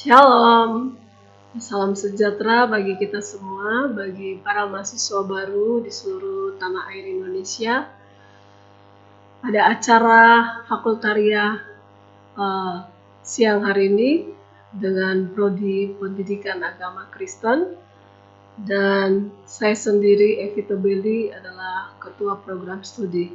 Shalom, salam sejahtera bagi kita semua, bagi para mahasiswa baru di seluruh tanah air Indonesia. Ada acara fakultaria siang hari ini dengan Prodi Pendidikan Agama Kristen, dan saya sendiri, Evita Belly, adalah Ketua Program Studi.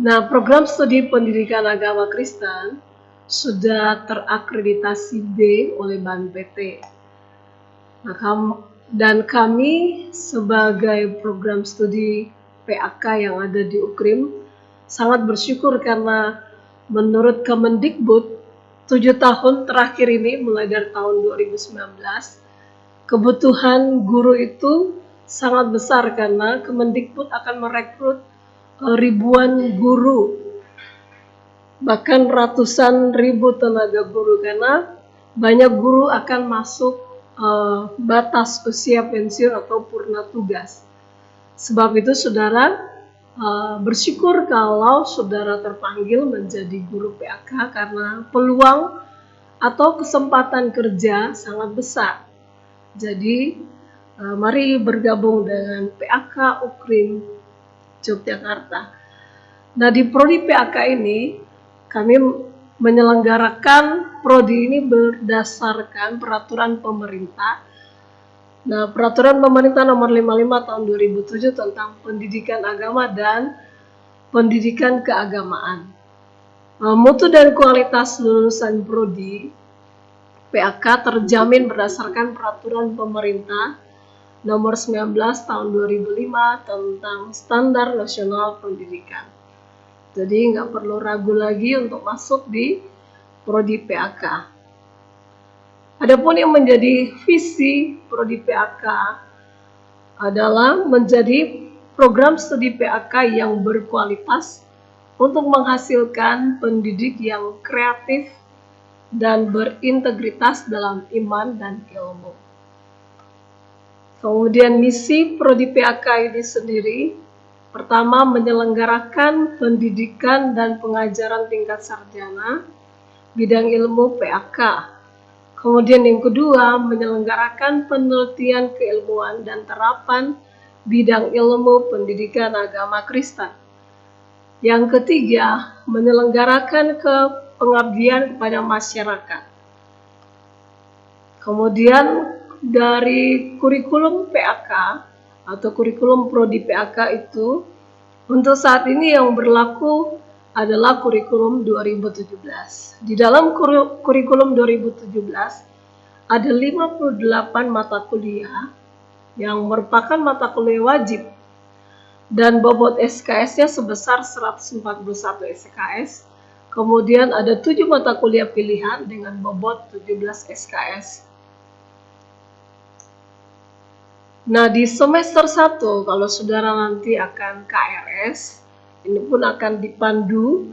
Nah, Program Studi Pendidikan Agama Kristen sudah terakreditasi B oleh BANPT. Dan kami sebagai program studi PAK yang ada di UKRIM sangat bersyukur karena menurut Kemendikbud 7 tahun terakhir ini mulai dari tahun 2019 kebutuhan guru itu sangat besar karena Kemendikbud akan merekrut ribuan guru, bahkan ratusan ribu tenaga guru, karena banyak guru akan masuk batas usia pensiun atau purna tugas. Sebab itu saudara bersyukur kalau saudara terpanggil menjadi guru PAK karena peluang atau kesempatan kerja sangat besar. Jadi mari bergabung dengan PAK UKRIM Yogyakarta. Nah, di Prodi PAK ini kami menyelenggarakan prodi ini berdasarkan peraturan pemerintah. Nah, peraturan pemerintah nomor 55 tahun 2007 tentang pendidikan agama dan pendidikan keagamaan. Mutu dan kualitas lulusan prodi PAK terjamin berdasarkan peraturan pemerintah nomor 19 tahun 2005 tentang standar nasional pendidikan. Jadi nggak perlu ragu lagi untuk masuk di Prodi PAK. Adapun yang menjadi visi Prodi PAK adalah menjadi program studi PAK yang berkualitas untuk menghasilkan pendidik yang kreatif dan berintegritas dalam iman dan ilmu. Kemudian misi Prodi PAK ini sendiri, pertama, menyelenggarakan pendidikan dan pengajaran tingkat sarjana bidang ilmu PAK. Kemudian yang kedua, menyelenggarakan penelitian keilmuan dan terapan bidang ilmu pendidikan agama Kristen. Yang ketiga, menyelenggarakan pengabdian kepada masyarakat. Kemudian dari kurikulum PAK atau kurikulum Prodi PAK itu untuk saat ini yang berlaku adalah kurikulum 2017. Di dalam kurikulum 2017 ada 58 mata kuliah yang merupakan mata kuliah wajib dan bobot SKS-nya sebesar 141 SKS. Kemudian ada 7 mata kuliah pilihan dengan bobot 17 SKS. Nah, di semester 1, kalau saudara nanti akan KRS, ini pun akan dipandu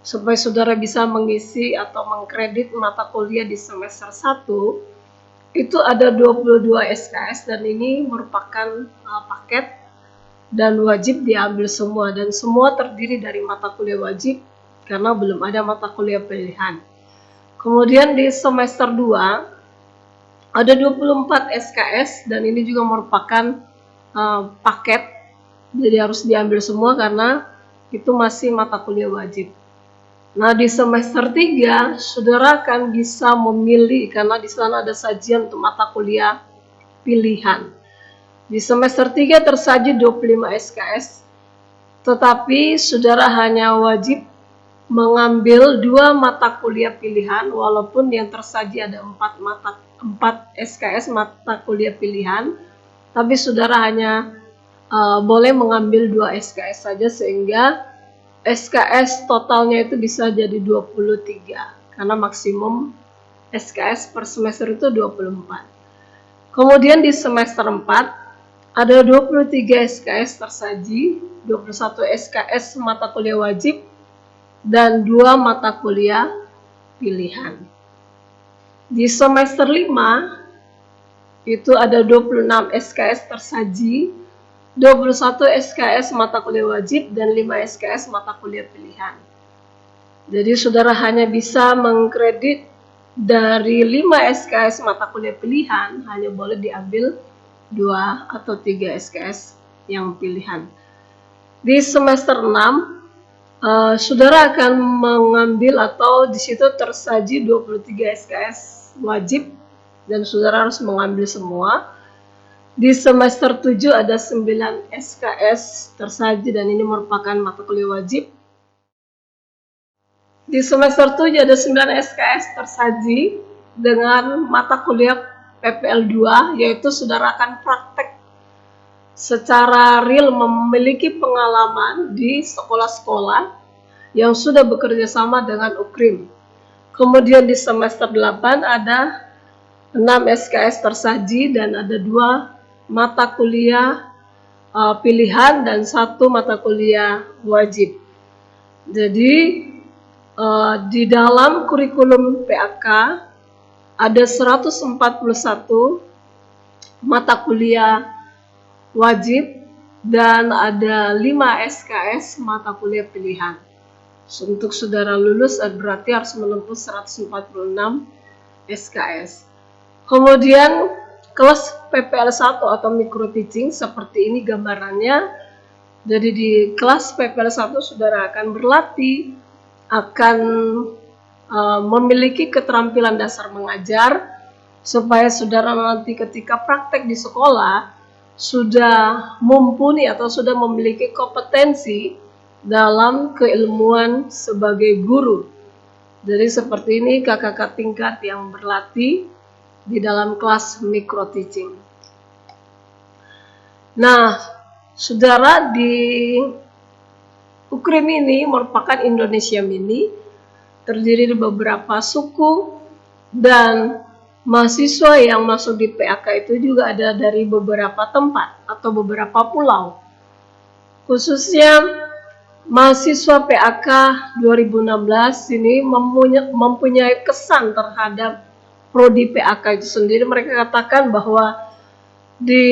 supaya saudara bisa mengisi atau mengkredit mata kuliah di semester 1, itu ada 22 SKS dan ini merupakan paket dan wajib diambil semua, dan semua terdiri dari mata kuliah wajib karena belum ada mata kuliah pilihan. Kemudian di semester 2, ada 24 SKS dan ini juga merupakan paket, jadi harus diambil semua karena itu masih mata kuliah wajib. Nah, di semester 3 saudara akan bisa memilih karena di sana ada sajian untuk mata kuliah pilihan. Di semester 3 tersaji 25 SKS, tetapi saudara hanya wajib mengambil 2 mata kuliah pilihan walaupun yang tersaji ada 4 SKS mata kuliah pilihan, tapi saudara hanya boleh mengambil 2 SKS saja sehingga SKS totalnya itu bisa jadi 23 karena maksimum SKS per semester itu 24. Kemudian di semester 4 ada 23 SKS tersaji, 21 SKS mata kuliah wajib dan 2 mata kuliah pilihan. Di semester 5 itu ada 26 SKS tersaji, 21 SKS mata kuliah wajib dan 5 SKS mata kuliah pilihan. Jadi saudara hanya bisa mengkredit dari 5 SKS mata kuliah pilihan hanya boleh diambil 2 atau 3 SKS yang pilihan. Di semester 6, saudara akan mengambil atau di situ tersaji 23 SKS wajib dan saudara harus mengambil semua. Di semester 7 ada 9 SKS tersaji dan ini merupakan mata kuliah wajib. Di semester 7 ada 9 SKS tersaji dengan mata kuliah PPL 2, yaitu saudara akan praktek secara real memiliki pengalaman di sekolah-sekolah yang sudah bekerja sama dengan UKRIM. Kemudian di semester 8 ada 6 SKS tersaji dan ada 2 mata kuliah pilihan dan 1 mata kuliah wajib. Jadi di dalam kurikulum PAK ada 141 mata kuliah wajib dan ada 5 SKS mata kuliah pilihan. Untuk saudara lulus berarti harus menempuh 146 SKS. Kemudian kelas PPL 1 atau micro teaching seperti ini gambarannya. Jadi di kelas PPL 1 saudara akan berlatih, akan memiliki keterampilan dasar mengajar supaya saudara nanti ketika praktek di sekolah sudah mumpuni atau sudah memiliki kompetensi dalam keilmuan sebagai guru. Jadi seperti ini kakak-kakak tingkat yang berlatih di dalam kelas micro teaching. Nah, saudara, di UKRIM ini merupakan Indonesia Mini, terdiri dari beberapa suku dan mahasiswa yang masuk di PAK itu juga ada dari beberapa tempat atau beberapa pulau. Khususnya mahasiswa PAK 2016 ini mempunyai kesan terhadap prodi PAK itu sendiri. Mereka katakan bahwa di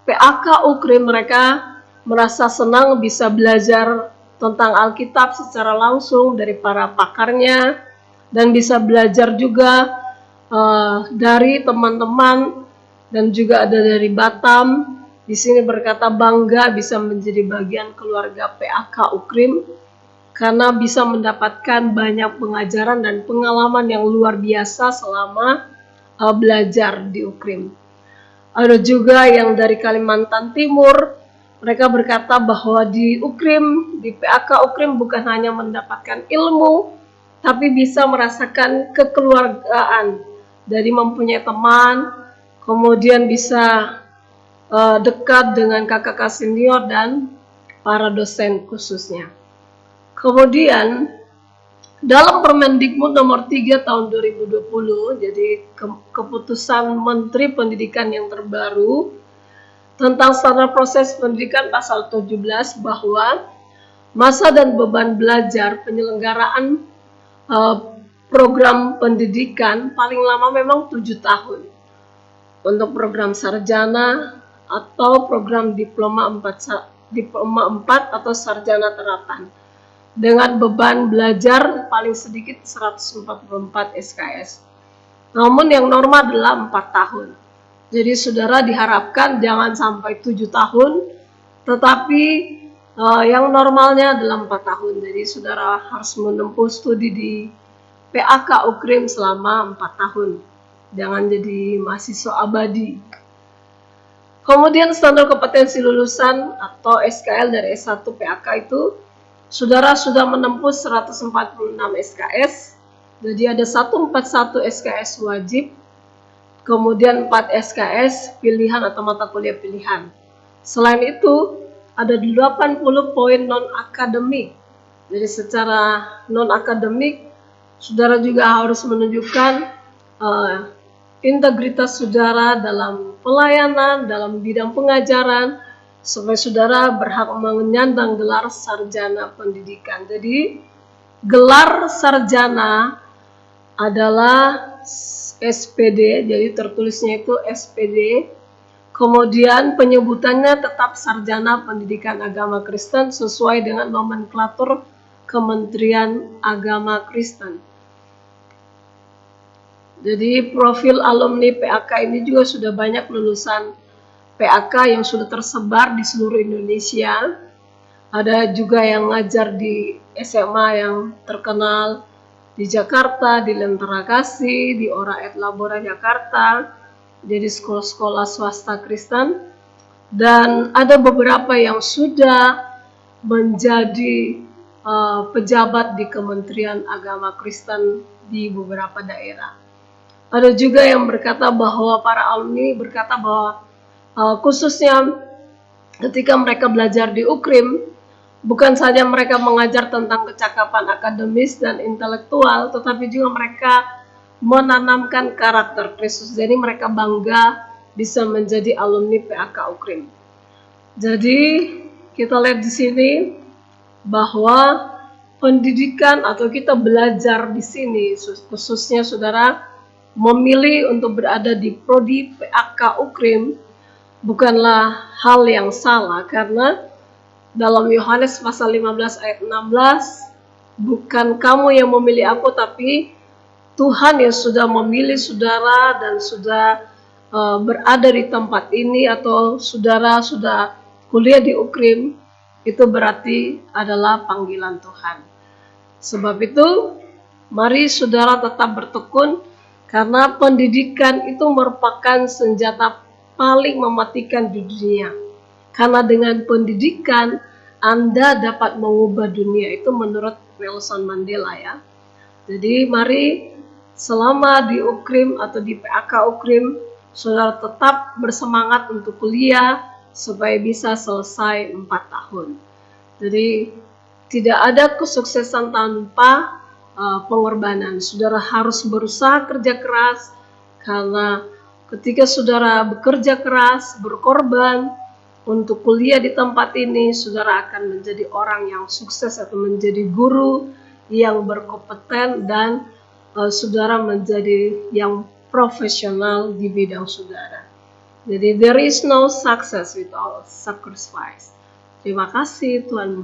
PAK UKRIM mereka merasa senang bisa belajar tentang Alkitab secara langsung dari para pakarnya dan bisa belajar juga dari teman-teman dan juga ada dari Batam. Di sini berkata bangga bisa menjadi bagian keluarga PAK UKRIM karena bisa mendapatkan banyak pengajaran dan pengalaman yang luar biasa selama belajar di UKRIM. Ada juga yang dari Kalimantan Timur. Mereka berkata bahwa di UKRIM, di PAK UKRIM bukan hanya mendapatkan ilmu, tapi bisa merasakan kekeluargaan. Dari mempunyai teman, kemudian bisa dekat dengan kakak-kakak senior dan para dosen khususnya. Kemudian, dalam Permendikbud nomor 3 tahun 2020, jadi keputusan Menteri Pendidikan yang terbaru, tentang standar proses pendidikan pasal 17 bahwa masa dan beban belajar penyelenggaraan program pendidikan paling lama memang 7 tahun untuk program sarjana atau program diploma 4 atau sarjana terapan dengan beban belajar paling sedikit 144 SKS. Namun yang normal adalah 4 tahun. Jadi saudara diharapkan jangan sampai 7 tahun, tetapi yang normalnya adalah 4 tahun. Jadi saudara harus menempuh studi di PAK UKRIM selama 4 tahun. Jangan jadi mahasiswa abadi. Kemudian standar kompetensi lulusan atau SKL dari S1 PAK itu, saudara sudah menempuh 146 SKS. Jadi ada 141 SKS wajib, kemudian 4 SKS pilihan atau mata kuliah pilihan. Selain itu, ada 80 poin non-akademik. Jadi secara non-akademik, saudara juga harus menunjukkan integritas saudara dalam pelayanan, dalam bidang pengajaran, supaya saudara berhak menyandang gelar sarjana pendidikan. Jadi, gelar sarjana adalah SPD, jadi tertulisnya itu SPD. Kemudian penyebutannya tetap Sarjana Pendidikan Agama Kristen sesuai dengan nomenklatur Kementerian Agama Kristen. Jadi profil alumni PAK ini juga sudah banyak lulusan PAK yang sudah tersebar di seluruh Indonesia. Ada juga yang ngajar di SMA yang terkenal di Jakarta, di Lentera Kasih, di Ora et Labora Jakarta, jadi sekolah-sekolah swasta Kristen. Dan ada beberapa yang sudah menjadi pejabat di Kementerian Agama Kristen di beberapa daerah. Ada juga yang berkata bahwa para alumni berkata bahwa khususnya ketika mereka belajar di UKRIM, bukan saja mereka mengajar tentang kecakapan akademis dan intelektual, tetapi juga mereka menanamkan karakter Kristus. Jadi mereka bangga bisa menjadi alumni PAK UKRIM. Jadi kita lihat di sini bahwa pendidikan atau kita belajar di sini, khususnya saudara memilih untuk berada di prodi PAK UKRIM bukanlah hal yang salah, karena dalam Yohanes pasal 15 ayat 16, bukan kamu yang memilih aku, tapi Tuhan yang sudah memilih saudara dan sudah berada di tempat ini, atau saudara sudah kuliah di UKRIM, itu berarti adalah panggilan Tuhan. Sebab itu, mari saudara tetap bertekun, karena pendidikan itu merupakan senjata paling mematikan di dunia. Karena dengan pendidikan, Anda dapat mengubah dunia. Itu menurut Nelson Mandela ya. Jadi mari selama di UKRIM atau di PAK UKRIM, saudara tetap bersemangat untuk kuliah supaya bisa selesai 4 tahun. Jadi tidak ada kesuksesan tanpa pengorbanan. Saudara harus berusaha kerja keras, karena ketika saudara bekerja keras, berkorban untuk kuliah di tempat ini, saudara akan menjadi orang yang sukses atau menjadi guru yang berkompeten, dan saudara menjadi yang profesional di bidang saudara. Jadi there is no success without sacrifice. Terima kasih, Tuhan.